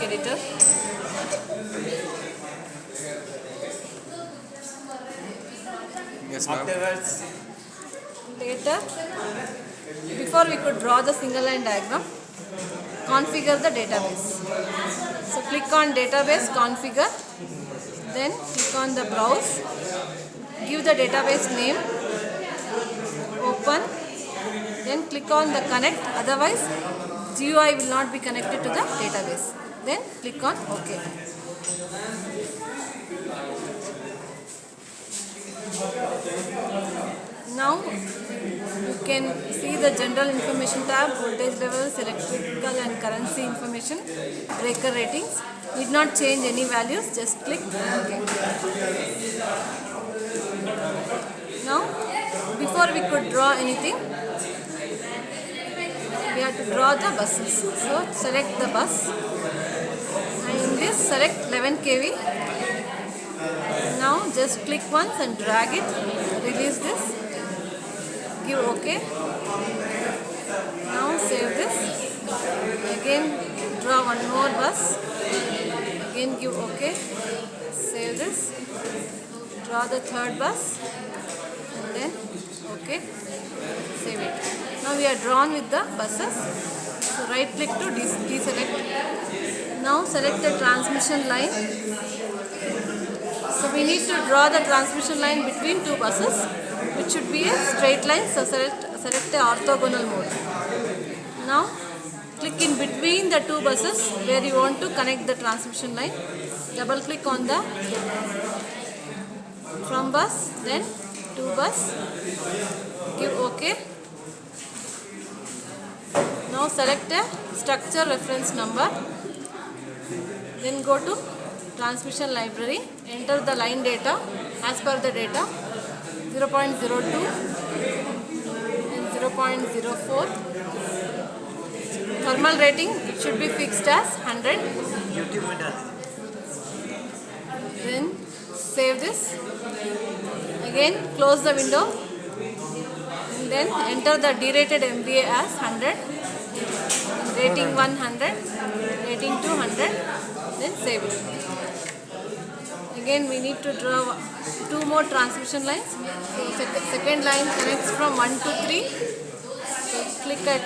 editor. Yes, ma'am. Later, before we could draw the single line diagram, configure the database. So click on database, configure, then click on the browse, give the database name, open, then click on the connect, otherwise GUI will not be connected to the database. Then click on OK. Now you can see the general information tab, voltage levels, electrical and currency information, breaker ratings. Need not change any values, just click OK. Now before we could draw anything, we have to draw the buses. So select the bus and in this select 11 kV. Now just click once and drag it, release this, give OK. Now save this, again draw one more bus, again give OK, save this, draw the third bus and then OK, save it. Now we are drawn with the buses, so right click to deselect. Now select the transmission line. So we need to draw the transmission line between two buses, which should be a straight line. So select the orthogonal mode. Now click in between the two buses where you want to connect the transmission line. Double click on the from bus, then to bus, give OK. Now select a structure reference number, then go to transmission library, enter the line data as per the data 0.02 and 0.04. Thermal rating, it should be fixed as 100. Then save this. Again close the window and then enter the derated MVA as 100. Rating 100, rating 200, then save it. Again we need to draw two more transmission lines. So second line connects from 1 to 3. So click at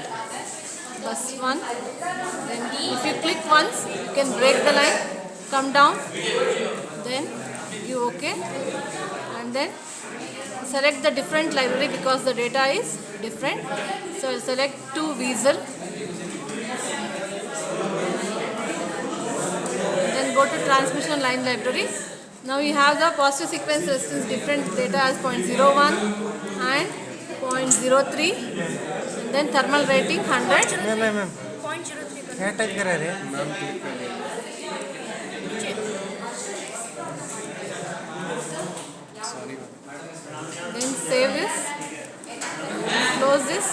bus 1. Then if you click once, you can break the line, come down, then give OK. And then select the different library because the data is different. So I'll select 2 Weasel. Then go to transmission line library. Now we have the positive sequence resistance different data as 0.01 and 0.03 and then thermal rating 100. Ma'am क्या type करा रहे हैं? Then save this, close this,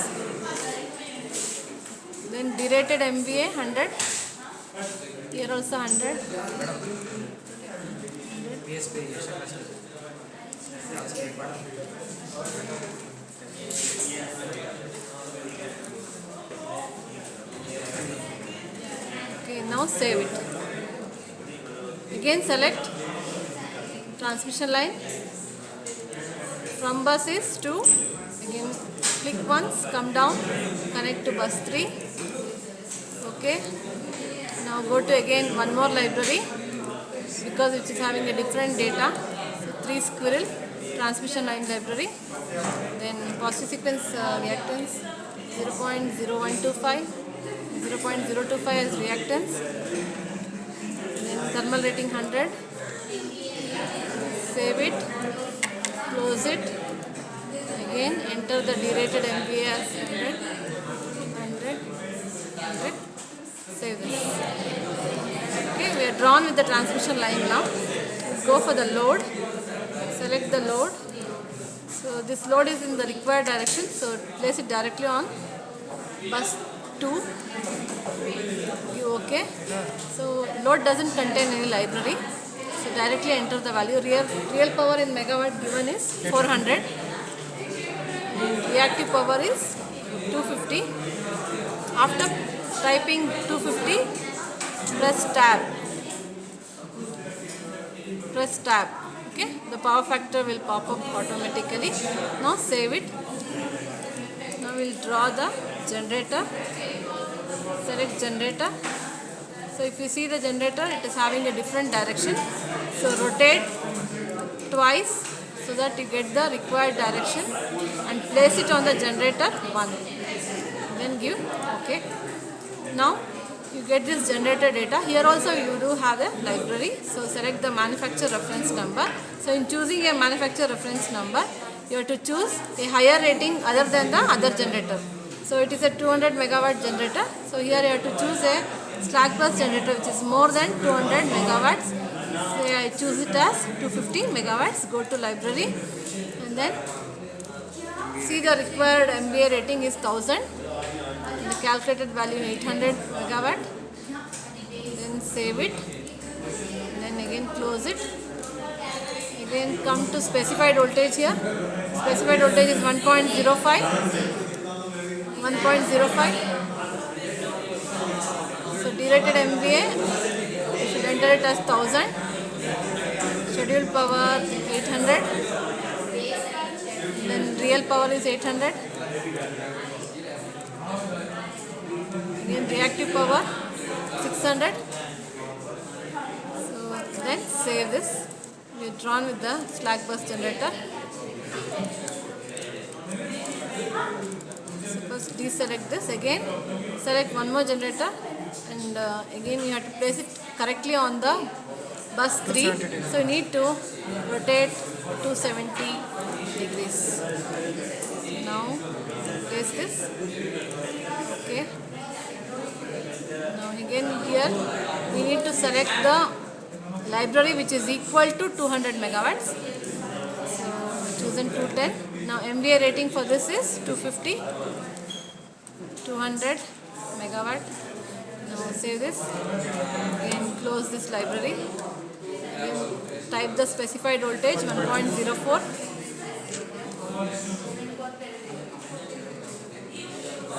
then derated MVA 100, here also 100. Okay, now save it. Again select transmission line. From bus is 2. Again click once, come down, connect to bus 3. Okay. Now go to again one more library because it is having a different data. So 3 squirrel transmission line library. Then positive sequence reactance 0.0125, 0.025 as reactance. Then thermal rating 100. Save it. Close it. Again enter the derated MVA as 100, 100, 100. Save this. Okay, we are drawn with the transmission line now. Go for the load. Select the load. So this load is in the required direction. So place it directly on bus 2. Give OK. So load doesn't contain any library. So directly enter the value. Real power in megawatt given is 400. And reactive power is 250. After typing 250, press tab. Press tab. Okay, the power factor will pop up automatically. Now save it. Now we'll draw the generator. Select generator. So if you see the generator, it is having a different direction. So rotate twice so that you get the required direction and place it on the generator 1. Then give OK. Now you get this generator data. Here also you do have a library. So select the manufacturer reference number. So in choosing a manufacturer reference number, you have to choose a higher rating other than the other generator. So it is a 200 megawatt generator. So here you have to choose a slack bus generator which is more than 200 megawatts. So I choose it as 250 megawatts. Go to library and then see the required MVA rating is 1000. The calculated value 800 megawatt. Then save it. Then again close it. Again come to specified voltage here. Specified voltage is 1.05. 1.05. So derated MVA, you should enter it as 1000. Scheduled power 800. Then real power is 800. Again reactive power 600. So then save this. We are drawn with the slack bus generator. So first deselect this, again select one more generator and again you have to place it correctly on the bus 3. So you need to rotate 270 degrees. Now place this. Okay. Now again here we need to select the library which is equal to 200 megawatts. So chosen 210. Now MVA rating for this is 250. 200 megawatt. Now save this. Again close this library. Again type the specified voltage 1.04.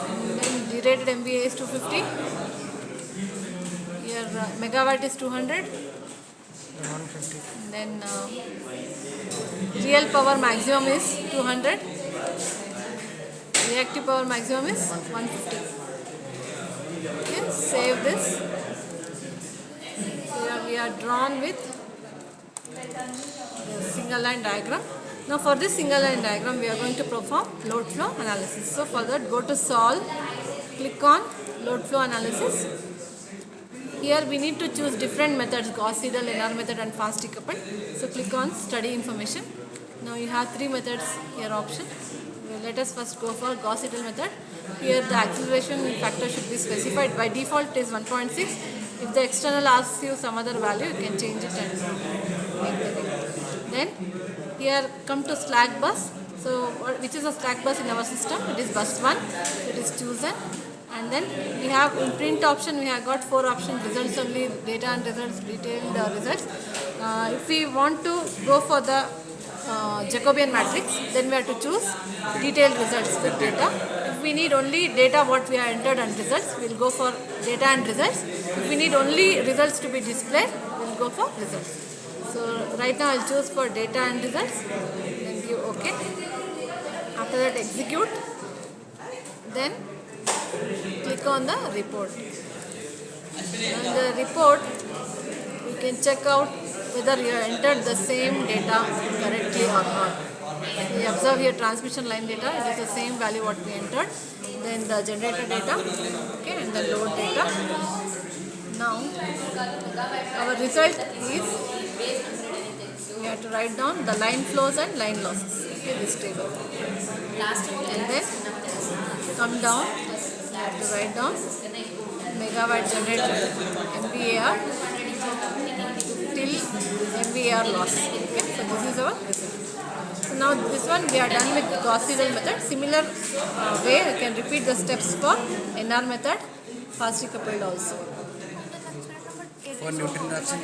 And then derated MVA is 250. Here megawatt is 200. 150. And then real power maximum is 200. Reactive power maximum is 150. Okay, save this. So here we are drawn with the single line diagram. Now for this single line diagram we are going to perform load flow analysis. So for that go to solve, click on load flow analysis. Here we need to choose different methods, Gauss Seidel, NR method and fast decoupled. So click on study information. Now you have 3 methods here option. Let us first go for Gauss Seidel method. Here the acceleration factor should be specified. By default it is 1.6. If the external asks you some other value, you can change it and make the thing. Then here come to slack bus. So which is a slack bus in our system? It is bus 1. It is chosen. And then we have in print option, we have got 4 options: results only, data and results, detailed results. If we want to go for the Jacobian matrix, then we have to choose detailed results with data. If we need only data what we have entered and results, we will go for data and results. If we need only results to be displayed, we will go for results. So right now I will choose for data and results, then give OK. After that execute, then click on the report. In the report, you can check out whether you have entered the same data correctly or not. We observe here transmission line data, it is the same value what we entered. Then the generator data, okay, and the load data. Now, our result is, we have to write down the line flows and line losses, okay, this table. And then come down, you have to write down megawatt generated MVAR till MVAR loss. Okay, so this is our result. So now this one we are done with the Gauss Seidel method. Similar way we can repeat the steps for NR method, fast decoupled also. For Newton Raphson.